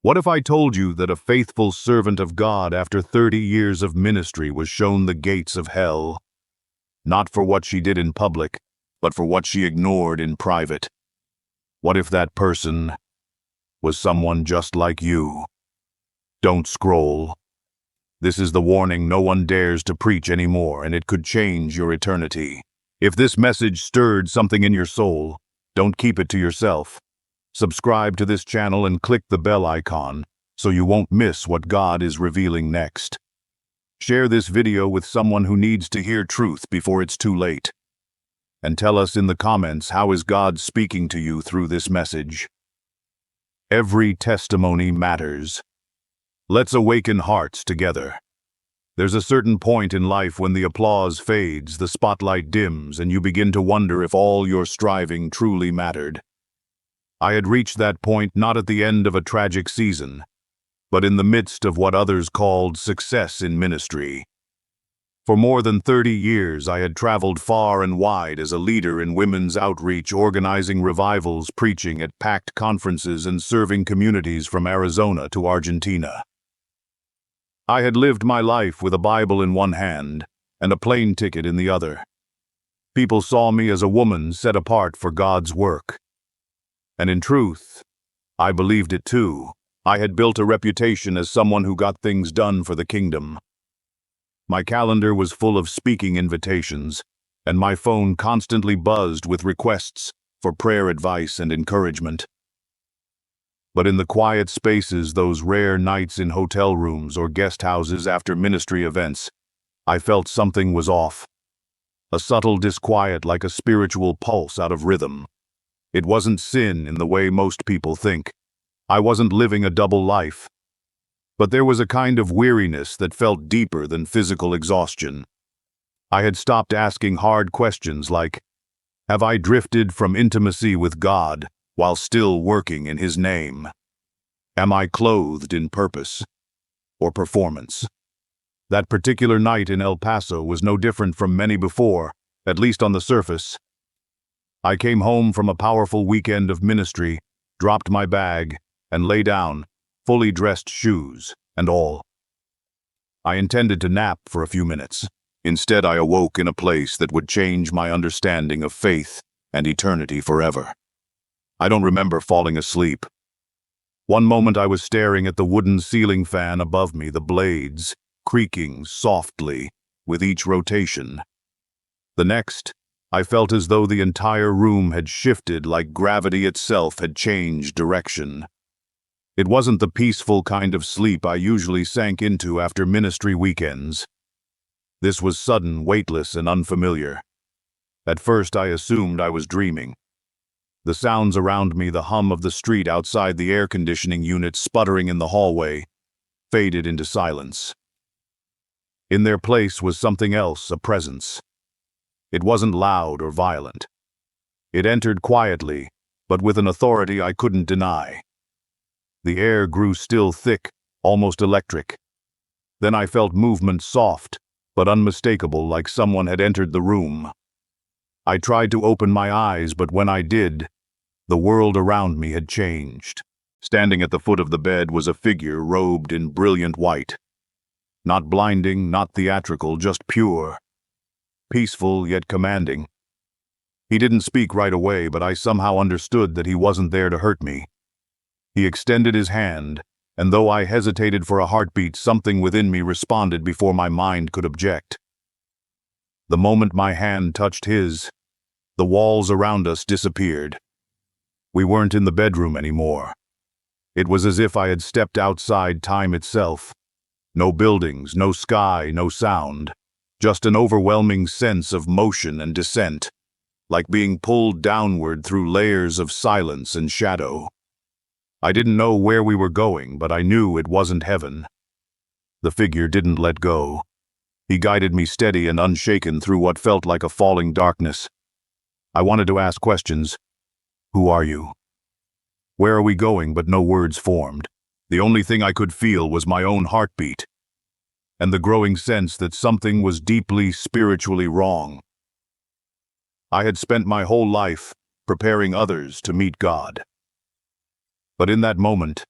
What if I told you that a faithful servant of God after 30 years of ministry was shown the gates of hell? Not for what she did in public, but for what she ignored in private. What if that person was someone just like you? Don't scroll. This is the warning no one dares to preach anymore, and it could change your eternity. If this message stirred something in your soul, don't keep it to yourself. Subscribe to this channel and click the bell icon so you won't miss what God is revealing next. Share this video with someone who needs to hear truth before it's too late. And tell us in the comments, how is God speaking to you through this message? Every testimony matters. Let's awaken hearts together. There's a certain point in life when the applause fades, the spotlight dims, and you begin to wonder if all your striving truly mattered. I had reached that point not at the end of a tragic season, but in the midst of what others called success in ministry. For more than 30 years, I had traveled far and wide as a leader in women's outreach, organizing revivals, preaching at packed conferences, and serving communities from Arizona to Argentina. I had lived my life with a Bible in one hand and a plane ticket in the other. People saw me as a woman set apart for God's work. And in truth, I believed it too. I had built a reputation as someone who got things done for the kingdom. My calendar was full of speaking invitations, and my phone constantly buzzed with requests for prayer advice and encouragement. But in the quiet spaces, those rare nights in hotel rooms or guest houses after ministry events, I felt something was off. A subtle disquiet, like a spiritual pulse out of rhythm. It wasn't sin in the way most people think. I wasn't living a double life. But there was a kind of weariness that felt deeper than physical exhaustion. I had stopped asking hard questions like, have I drifted from intimacy with God while still working in His name? Am I clothed in purpose or performance? That particular night in El Paso was no different from many before, at least on the surface. I came home from a powerful weekend of ministry, dropped my bag, and lay down, fully dressed, shoes and all. I intended to nap for a few minutes. Instead, I awoke in a place that would change my understanding of faith and eternity forever. I don't remember falling asleep. One moment I was staring at the wooden ceiling fan above me, the blades creaking softly with each rotation. The next, I felt as though the entire room had shifted, like gravity itself had changed direction. It wasn't the peaceful kind of sleep I usually sank into after ministry weekends. This was sudden, weightless, and unfamiliar. At first, I assumed I was dreaming. The sounds around me, the hum of the street outside, the air conditioning unit sputtering in the hallway, faded into silence. In their place was something else, a presence. It wasn't loud or violent. It entered quietly, but with an authority I couldn't deny. The air grew still, thick, almost electric. Then I felt movement, soft but unmistakable, like someone had entered the room. I tried to open my eyes, but when I did, the world around me had changed. Standing at the foot of the bed was a figure robed in brilliant white. Not blinding, not theatrical, just pure. Peaceful yet commanding. He didn't speak right away, but I somehow understood that he wasn't there to hurt me. He extended his hand, and though I hesitated for a heartbeat, something within me responded before my mind could object. The moment my hand touched his, the walls around us disappeared. We weren't in the bedroom anymore. It was as if I had stepped outside time itself. No buildings, no sky, no sound. Just an overwhelming sense of motion and descent, like being pulled downward through layers of silence and shadow. I didn't know where we were going, but I knew it wasn't heaven. The figure didn't let go. He guided me steady and unshaken through what felt like a falling darkness. I wanted to ask questions. Who are you? Where are we going? But no words formed. The only thing I could feel was my own heartbeat, and the growing sense that something was deeply spiritually wrong. I had spent my whole life preparing others to meet God. But in that moment,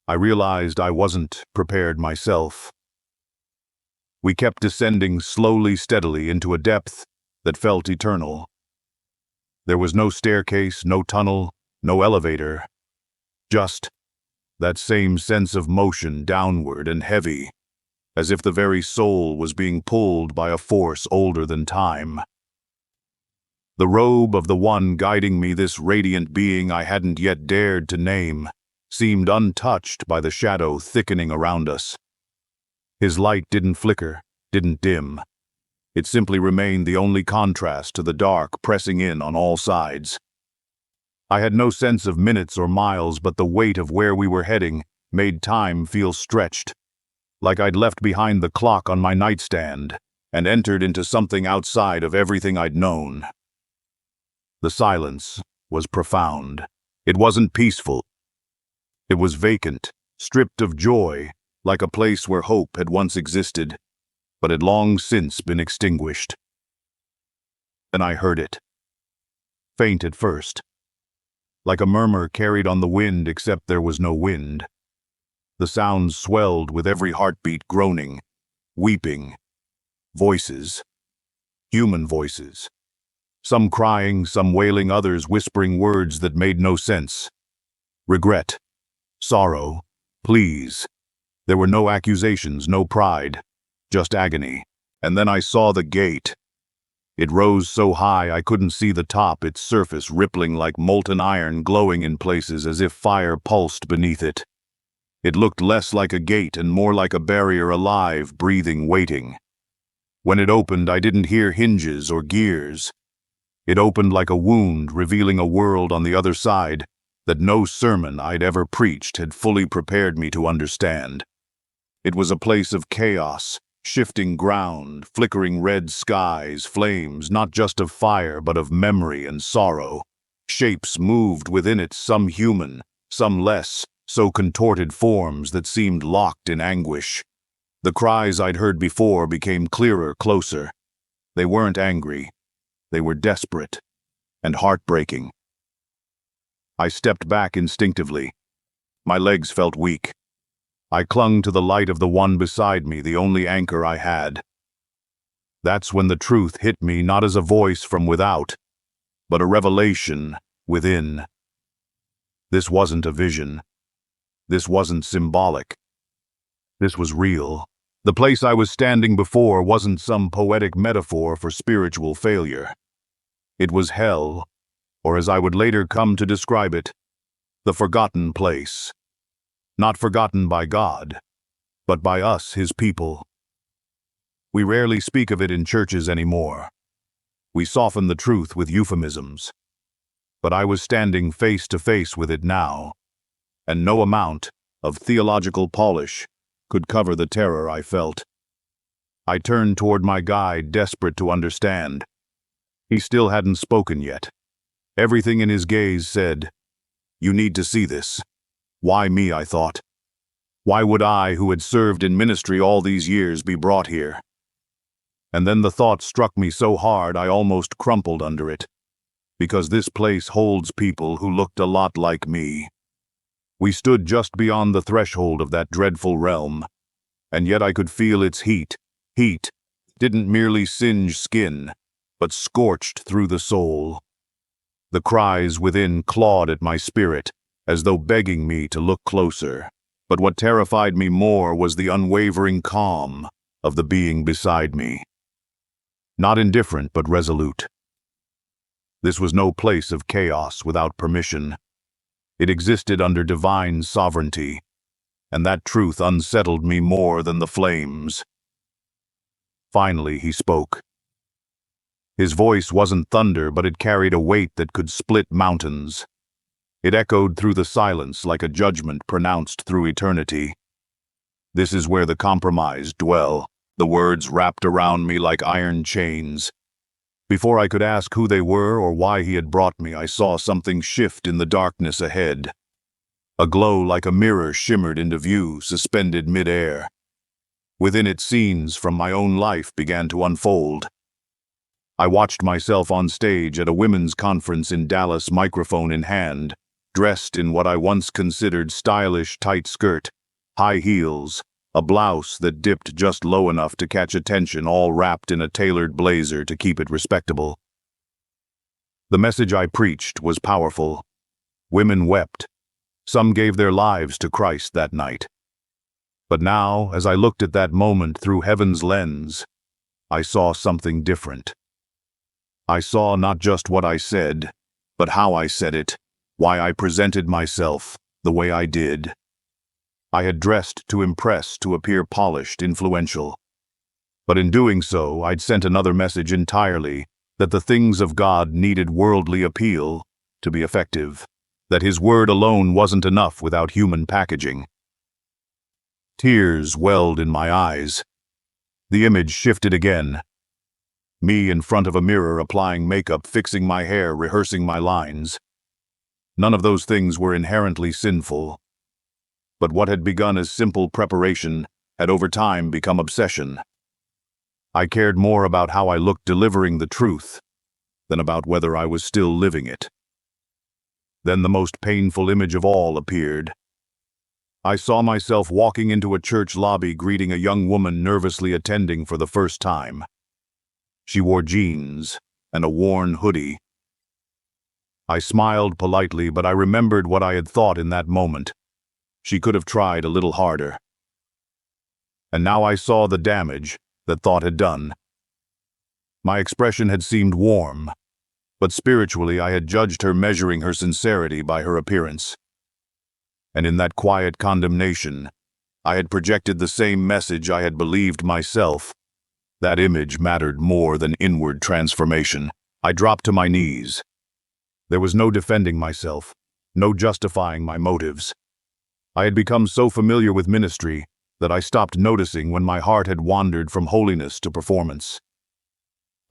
I realized I wasn't prepared myself. We kept descending slowly, steadily into a depth that felt eternal. There was no staircase, no tunnel, no elevator. Just that same sense of motion, downward and heavy, as if the very soul was being pulled by a force older than time. The robe of the one guiding me, this radiant being I hadn't yet dared to name, seemed untouched by the shadow thickening around us. His light didn't flicker, didn't dim. It simply remained the only contrast to the dark pressing in on all sides. I had no sense of minutes or miles, but the weight of where we were heading made time feel stretched, like I'd left behind the clock on my nightstand and entered into something outside of everything I'd known. The silence was profound. It wasn't peaceful. It was vacant, stripped of joy, like a place where hope had once existed, but had long since been extinguished. Then I heard it. Faint at first, like a murmur carried on the wind, except there was no wind. The sounds swelled with every heartbeat, groaning, weeping. Voices. Human voices. Some crying, some wailing, others whispering words that made no sense. Regret. Sorrow. Please. There were no accusations, no pride. Just agony. And then I saw the gate. It rose so high I couldn't see the top, its surface rippling like molten iron, glowing in places as if fire pulsed beneath it. It looked less like a gate and more like a barrier, alive, breathing, waiting. When it opened, I didn't hear hinges or gears. It opened like a wound, revealing a world on the other side that no sermon I'd ever preached had fully prepared me to understand. It was a place of chaos, shifting ground, flickering red skies, flames not just of fire but of memory and sorrow. Shapes moved within it, some human, some less, so contorted forms that seemed locked in anguish. The cries I'd heard before became clearer, closer. They weren't angry. They were desperate and heartbreaking. I stepped back instinctively. My legs felt weak. I clung to the light of the one beside me, the only anchor I had. That's when the truth hit me, not as a voice from without, but a revelation within. This wasn't a vision. This wasn't symbolic. This was real. The place I was standing before wasn't some poetic metaphor for spiritual failure. It was hell, or as I would later come to describe it, the forgotten place. Not forgotten by God, but by us, His people. We rarely speak of it in churches anymore. We soften the truth with euphemisms. But I was standing face to face with it now, and no amount of theological polish could cover the terror I felt. I turned toward my guide, desperate to understand. He still hadn't spoken yet. Everything in his gaze said, "You need to see this." Why me, I thought. Why would I, who had served in ministry all these years, be brought here? And then the thought struck me so hard I almost crumpled under it. Because this place holds people who looked a lot like me. We stood just beyond the threshold of that dreadful realm, and yet I could feel its heat. Heat didn't merely singe skin, but scorched through the soul. The cries within clawed at my spirit, as though begging me to look closer. But what terrified me more was the unwavering calm of the being beside me. Not indifferent, but resolute. This was no place of chaos without permission. It existed under divine sovereignty, and that truth unsettled me more than the flames. Finally, he spoke. His voice wasn't thunder, but it carried a weight that could split mountains. It echoed through the silence like a judgment pronounced through eternity. This is where the compromised dwell. The words wrapped around me like iron chains. Before I could ask who they were or why he had brought me, I saw something shift in the darkness ahead. A glow like a mirror shimmered into view, suspended mid-air. Within it, scenes from my own life began to unfold. I watched myself on stage at a women's conference in Dallas, microphone in hand, dressed in what I once considered stylish tight skirt, high heels, a blouse that dipped just low enough to catch attention, all wrapped in a tailored blazer to keep it respectable. The message I preached was powerful. Women wept. Some gave their lives to Christ that night. But now, as I looked at that moment through heaven's lens, I saw something different. I saw not just what I said, but how I said it, why I presented myself the way I did. I had dressed to impress, to appear polished, influential. But in doing so, I'd sent another message entirely, that the things of God needed worldly appeal to be effective, that His word alone wasn't enough without human packaging. Tears welled in my eyes. The image shifted again. Me in front of a mirror, applying makeup, fixing my hair, rehearsing my lines. None of those things were inherently sinful. But what had begun as simple preparation had over time become obsession. I cared more about how I looked delivering the truth than about whether I was still living it. Then the most painful image of all appeared. I saw myself walking into a church lobby, greeting a young woman nervously attending for the first time. She wore jeans and a worn hoodie. I smiled politely, but I remembered what I had thought in that moment. She could have tried a little harder. And now I saw the damage that thought had done. My expression had seemed warm, but spiritually I had judged her, measuring her sincerity by her appearance. And in that quiet condemnation, I had projected the same message I had believed myself. That image mattered more than inward transformation. I dropped to my knees. There was no defending myself, no justifying my motives. I had become so familiar with ministry that I stopped noticing when my heart had wandered from holiness to performance.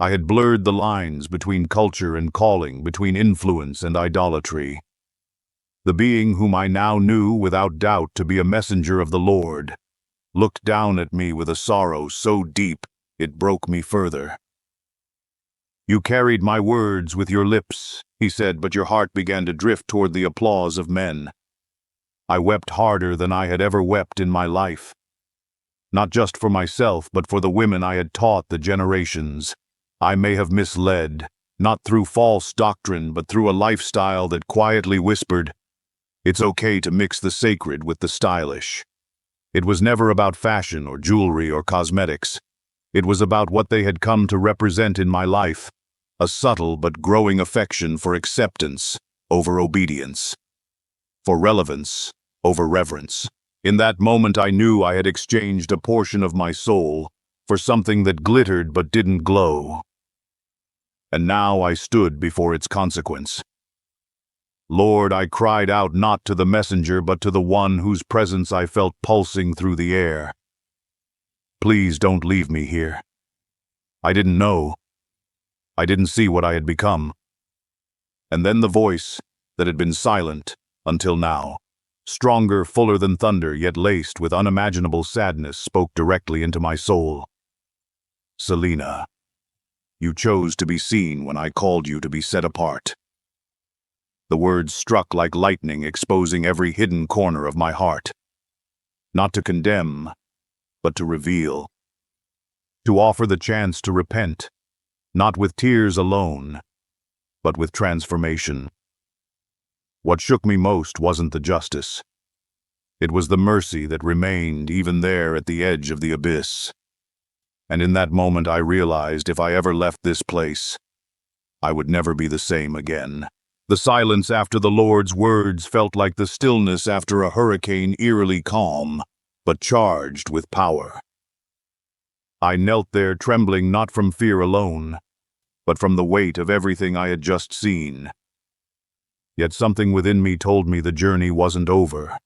I had blurred the lines between culture and calling, between influence and idolatry. The being whom I now knew without doubt to be a messenger of the Lord looked down at me with a sorrow so deep it broke me further. "You carried my words with your lips," he said, "but your heart began to drift toward the applause of men." I wept harder than I had ever wept in my life. Not just for myself, but for the women I had taught, the generations I may have misled, not through false doctrine, but through a lifestyle that quietly whispered, "It's okay to mix the sacred with the stylish." It was never about fashion or jewelry or cosmetics. It was about what they had come to represent in my life, a subtle but growing affection for acceptance over obedience, for relevance over reverence. In that moment I knew I had exchanged a portion of my soul for something that glittered but didn't glow. And now I stood before its consequence. "Lord," I cried out, not to the messenger, but to the one whose presence I felt pulsing through the air. "Please don't leave me here." I didn't know. I didn't see what I had become. And then the voice that had been silent until now, stronger, fuller than thunder, yet laced with unimaginable sadness, spoke directly into my soul. "Selena, you chose to be seen when I called you to be set apart." The words struck like lightning, exposing every hidden corner of my heart. Not to condemn, but to reveal. To offer the chance to repent, not with tears alone, but with transformation. What shook me most wasn't the justice. It was the mercy that remained even there at the edge of the abyss. And in that moment I realized if I ever left this place, I would never be the same again. The silence after the Lord's words felt like the stillness after a hurricane, eerily calm, but charged with power. I knelt there, trembling not from fear alone, but from the weight of everything I had just seen. Yet something within me told me the journey wasn't over.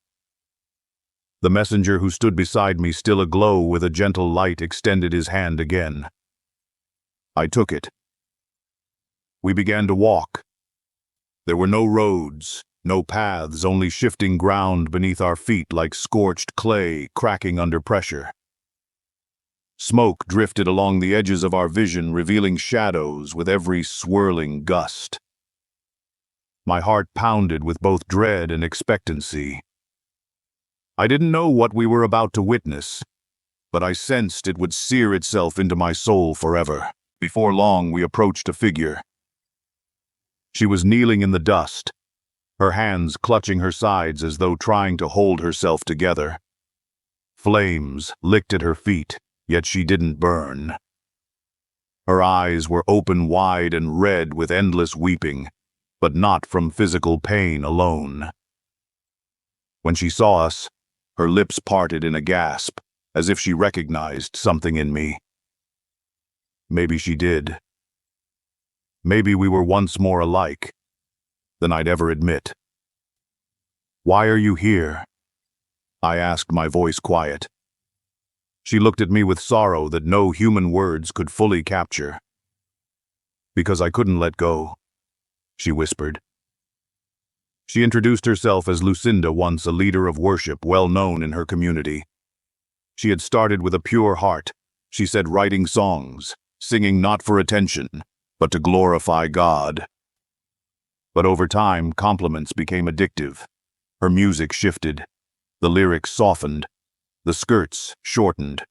The messenger who stood beside me, still aglow with a gentle light, extended his hand again. I took it. We began to walk. There were no roads, no paths, only shifting ground beneath our feet like scorched clay cracking under pressure. Smoke drifted along the edges of our vision, revealing shadows with every swirling gust. My heart pounded with both dread and expectancy. I didn't know what we were about to witness, but I sensed it would sear itself into my soul forever. Before long, we approached a figure. She was kneeling in the dust, her hands clutching her sides as though trying to hold herself together. Flames licked at her feet, yet she didn't burn. Her eyes were open wide and red with endless weeping, but not from physical pain alone. When she saw us, her lips parted in a gasp, as if she recognized something in me. Maybe she did. Maybe we were once more alike than I'd ever admit. "Why are you here?" I asked, my voice quiet. She looked at me with sorrow that no human words could fully capture. "Because I couldn't let go," she whispered. She introduced herself as Lucinda, once a leader of worship well known in her community. She had started with a pure heart, she said, writing songs, singing not for attention, but to glorify God. But over time, compliments became addictive. Her music shifted, the lyrics softened, the skirts shortened.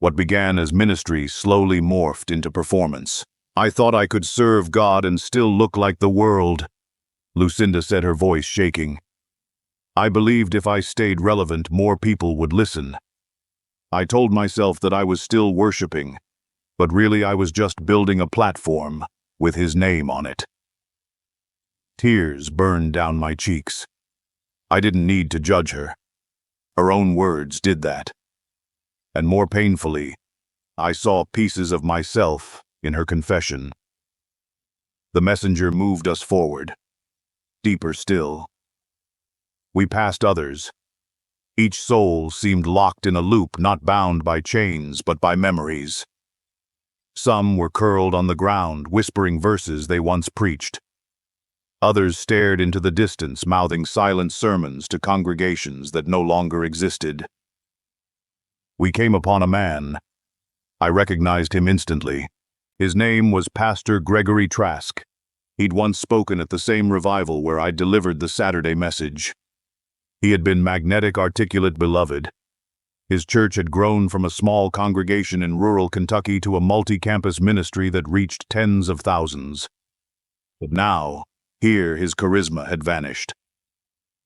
What began as ministry slowly morphed into performance. "I thought I could serve God and still look like the world," Lucinda said, her voice shaking. "I believed if I stayed relevant, more people would listen. I told myself that I was still worshiping, but really I was just building a platform with His name on it." Tears burned down my cheeks. I didn't need to judge her. Her own words did that. And more painfully, I saw pieces of myself in her confession. The messenger moved us forward, deeper still. We passed others. Each soul seemed locked in a loop, not bound by chains, but by memories. Some were curled on the ground, whispering verses they once preached. Others stared into the distance, mouthing silent sermons to congregations that no longer existed. We came upon a man. I recognized him instantly. His name was Pastor Gregory Trask. He'd once spoken at the same revival where I delivered the Saturday message. He had been magnetic, articulate, beloved. His church had grown from a small congregation in rural Kentucky to a multi-campus ministry that reached tens of thousands. But now, here his charisma had vanished.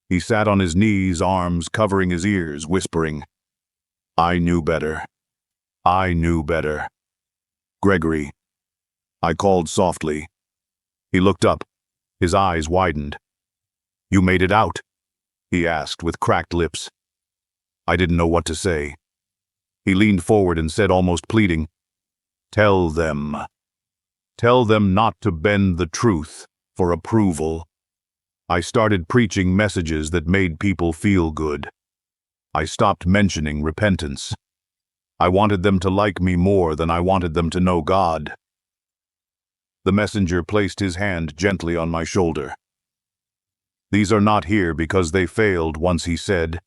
He sat on his knees, arms covering his ears, whispering, "I knew better. I knew better." "Gregory," I called softly. He looked up, his eyes widened. "You made it out?" he asked with cracked lips. I didn't know what to say. He leaned forward and said, almost pleading, "Tell them. Tell them not to bend the truth for approval." I started preaching messages that made people feel good. I stopped mentioning repentance. I wanted them to like me more than I wanted them to know God. The messenger placed his hand gently on my shoulder. "These are not here because they failed once," he said,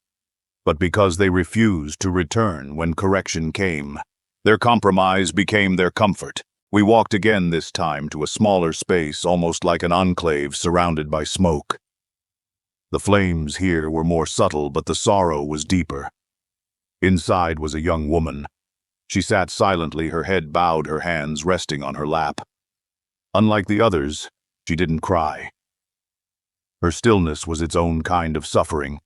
"but because they refused to return when correction came. Their compromise became their comfort." We walked again, this time to a smaller space, almost like an enclave surrounded by smoke. The flames here were more subtle, but the sorrow was deeper. Inside was a young woman. She sat silently, her head bowed, her hands resting on her lap. Unlike the others, she didn't cry. Her stillness was its own kind of suffering.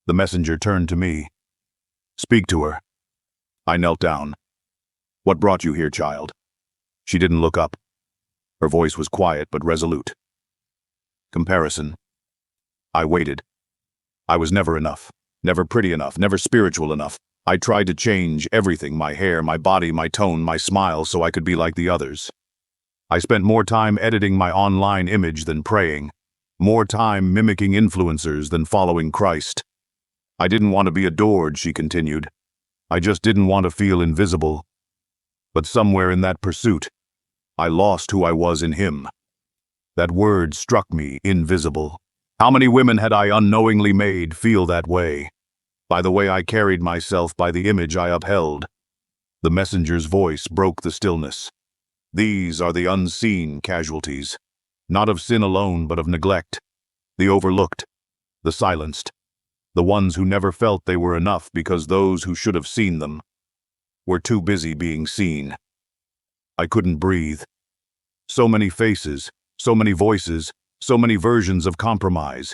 The messenger turned to me. "Speak to her." I knelt down. "What brought you here, child?" She didn't look up. Her voice was quiet but resolute. "Comparison." I waited. I was never enough, never pretty enough, never spiritual enough. I tried to change everything, my hair, my body, my tone, my smile, so I could be like the others. I spent more time editing my online image than praying, more time mimicking influencers than following Christ. I didn't want to be adored, she continued. I just didn't want to feel invisible. But somewhere in that pursuit, I lost who I was in Him. That word struck me, invisible. How many women had I unknowingly made feel that way? By the way I carried myself, by the image I upheld. The messenger's voice broke the stillness. "These are the unseen casualties. Not of sin alone, but of neglect. The overlooked, the silenced, the ones who never felt they were enough because those who should have seen them were too busy being seen. I couldn't breathe. So many faces, so many voices, so many versions of compromise.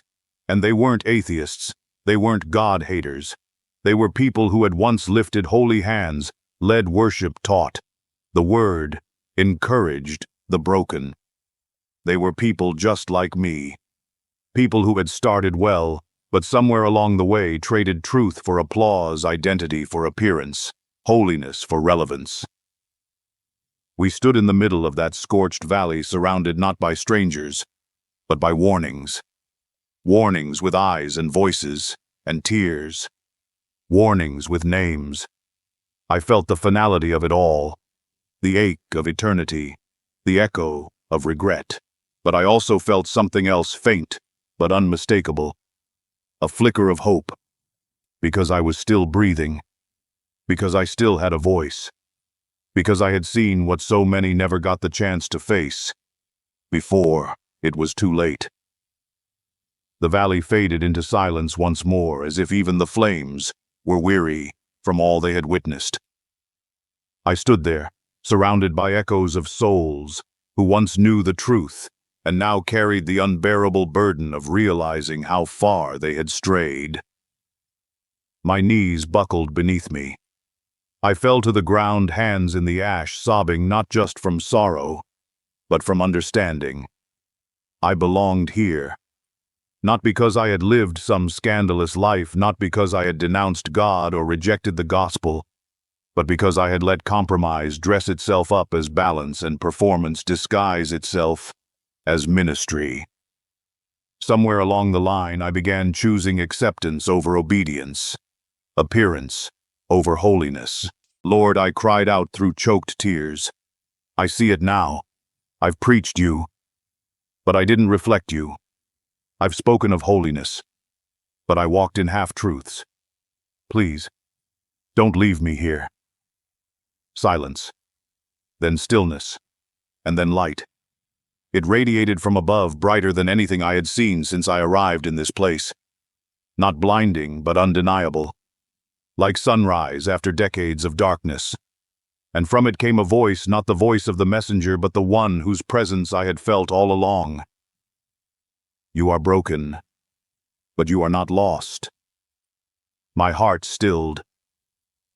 And they weren't atheists, they weren't God-haters. They were people who had once lifted holy hands, led worship, taught the word, encouraged the broken. They were people just like me. People who had started well, but somewhere along the way traded truth for applause, identity for appearance, holiness for relevance. We stood in the middle of that scorched valley, surrounded not by strangers, but by warnings. Warnings with eyes and voices and tears. Warnings with names. I felt the finality of it all, the ache of eternity, the echo of regret. But I also felt something else, faint but unmistakable, a flicker of hope, because I was still breathing, because I still had a voice, because I had seen what so many never got the chance to face, before it was too late. The valley faded into silence once more, as if even the flames were weary from all they had witnessed. I stood there, surrounded by echoes of souls who once knew the truth and now carried the unbearable burden of realizing how far they had strayed. My knees buckled beneath me. I fell to the ground, hands in the ash, sobbing not just from sorrow, but from understanding. I belonged here. Not because I had lived some scandalous life, not because I had denounced God or rejected the gospel, but because I had let compromise dress itself up as balance and performance disguise itself as ministry. Somewhere along the line, I began choosing acceptance over obedience, appearance over holiness. Lord, I cried out through choked tears. I see it now. I've preached you, but I didn't reflect you. I've spoken of holiness, but I walked in half-truths. Please, don't leave me here. Silence, then stillness, and then light. It radiated from above, brighter than anything I had seen since I arrived in this place. Not blinding, but undeniable. Like sunrise after decades of darkness. And from it came a voice, not the voice of the messenger, but the one whose presence I had felt all along. You are broken, but you are not lost. My heart stilled.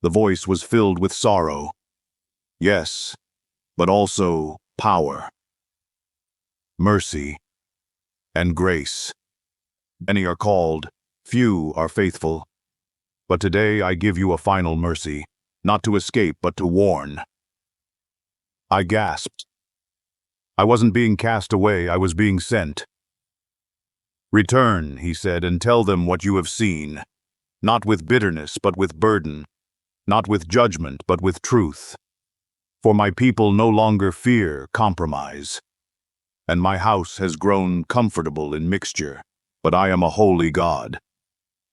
The voice was filled with sorrow. Yes, but also power, mercy, and grace. Many are called, few are faithful. But today I give you a final mercy, not to escape, but to warn. I gasped. I wasn't being cast away, I was being sent. Return, he said, and tell them what you have seen, not with bitterness, but with burden, not with judgment, but with truth. For my people no longer fear compromise, and my house has grown comfortable in mixture, but I am a holy God,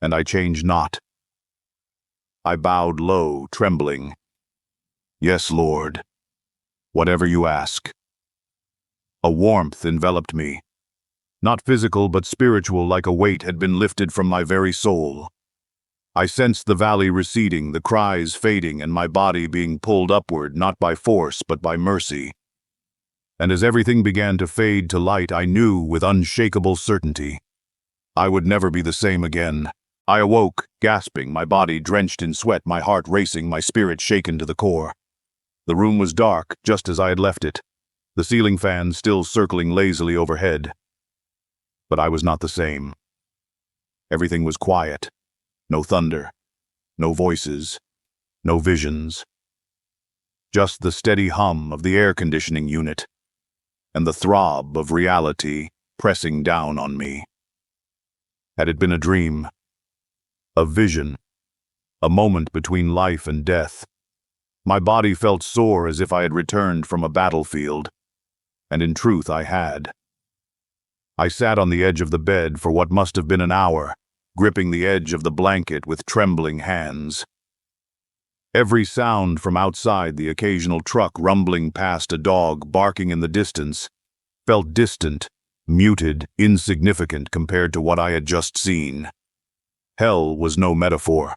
and I change not. I bowed low, trembling. Yes, Lord, whatever you ask. A warmth enveloped me. Not physical, but spiritual, like a weight had been lifted from my very soul. I sensed the valley receding, the cries fading, and my body being pulled upward, not by force, but by mercy. And as everything began to fade to light, I knew with unshakable certainty I would never be the same again. I awoke, gasping, my body drenched in sweat, my heart racing, my spirit shaken to the core. The room was dark, just as I had left it, the ceiling fan still circling lazily overhead. But I was not the same. Everything was quiet. No thunder, no voices, no visions. Just the steady hum of the air conditioning unit and the throb of reality pressing down on me. Had it been a dream, a vision, a moment between life and death? My body felt sore as if I had returned from a battlefield, and in truth I had. I sat on the edge of the bed for what must have been an hour, gripping the edge of the blanket with trembling hands. Every sound from outside, the occasional truck rumbling past, a dog barking in the distance, felt distant muted, insignificant compared to what I had just seen. Hell was no metaphor,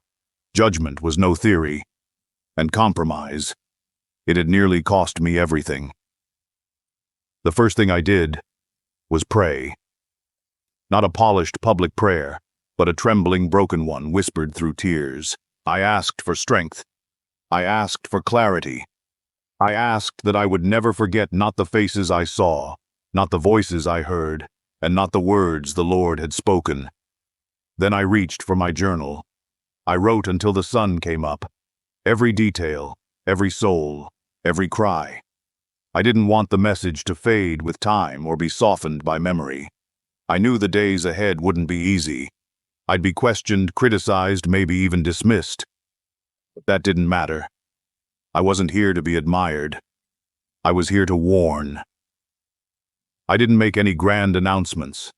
judgment was no theory, and compromise, it had nearly cost me everything. The first thing I did was pray. Not a polished public prayer, but a trembling, broken one whispered through tears. I asked for strength. I asked for clarity. I asked that I would never forget not the faces I saw, not the voices I heard, and not the words the Lord had spoken. Then I reached for my journal. I wrote until the sun came up. Every detail, every soul, every cry. I didn't want the message to fade with time or be softened by memory. I knew the days ahead wouldn't be easy. I'd be questioned, criticized, maybe even dismissed. But that didn't matter. I wasn't here to be admired. I was here to warn. I didn't make any grand announcements.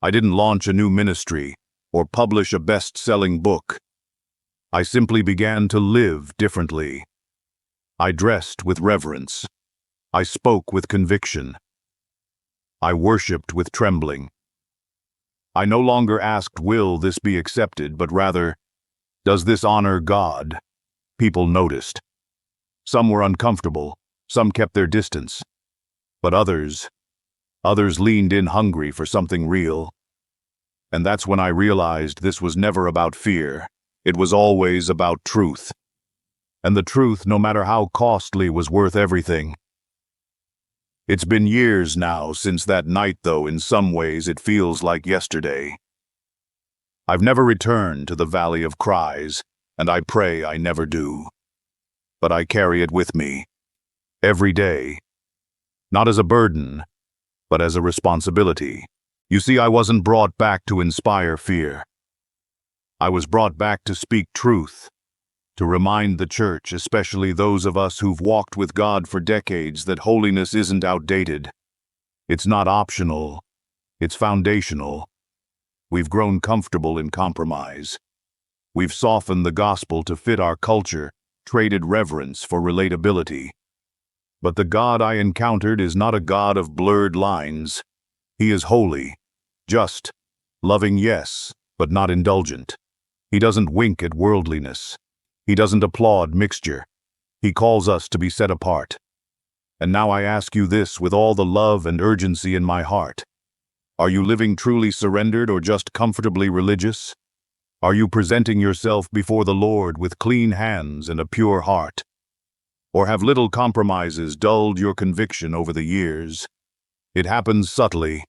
I didn't launch a new ministry or publish a best-selling book. I simply began to live differently. I dressed with reverence. I spoke with conviction. I worshipped with trembling. I no longer asked, will this be accepted, but rather, does this honor God? People noticed. Some were uncomfortable, some kept their distance. But others leaned in hungry for something real. And that's when I realized this was never about fear. It was always about truth. And the truth, no matter how costly, was worth everything. It's been years now since that night, though in some ways it feels like yesterday. I've never returned to the Valley of Cries, and I pray I never do. But I carry it with me, every day. Not as a burden, but as a responsibility. You see, I wasn't brought back to inspire fear. I was brought back to speak truth, to remind the church, especially those of us who've walked with God for decades, that holiness isn't outdated. It's not optional. It's foundational. We've grown comfortable in compromise. We've softened the gospel to fit our culture, traded reverence for relatability. But the God I encountered is not a God of blurred lines. He is holy, just, loving, yes, but not indulgent. He doesn't wink at worldliness. He doesn't applaud mixture. He calls us to be set apart. And now I ask you this with all the love and urgency in my heart. Are you living truly surrendered or just comfortably religious? Are you presenting yourself before the Lord with clean hands and a pure heart? Or have little compromises dulled your conviction over the years? It happens subtly.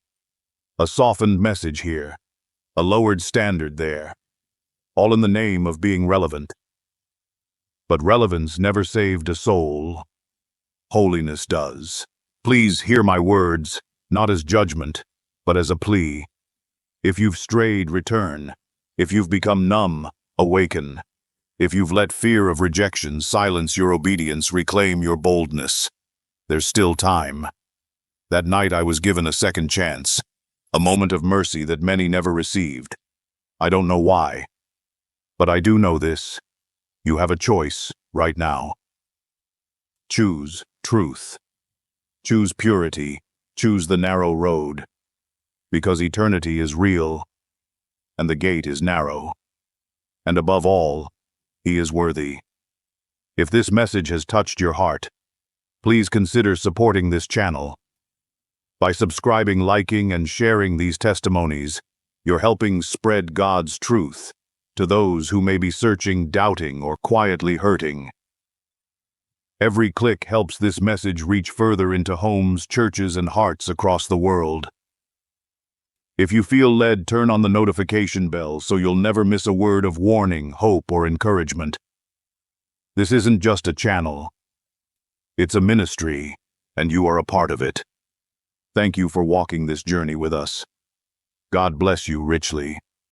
A softened message here, a lowered standard there, all in the name of being relevant. But relevance never saved a soul. Holiness does. Please hear my words, not as judgment, but as a plea. If you've strayed, return. If you've become numb, awaken. If you've let fear of rejection silence your obedience, reclaim your boldness. There's still time. That night I was given a second chance, a moment of mercy that many never received. I don't know why, but I do know this. You have a choice right now. Choose truth. Choose purity. Choose the narrow road. Because eternity is real, and the gate is narrow. And above all, He is worthy. If this message has touched your heart, please consider supporting this channel. By subscribing, liking, and sharing these testimonies, you're helping spread God's truth to those who may be searching, doubting, or quietly hurting. Every click helps this message reach further into homes, churches, and hearts across the world. If you feel led, turn on the notification bell so you'll never miss a word of warning, hope, or encouragement. This isn't just a channel. It's a ministry, and you are a part of it. Thank you for walking this journey with us. God bless you richly.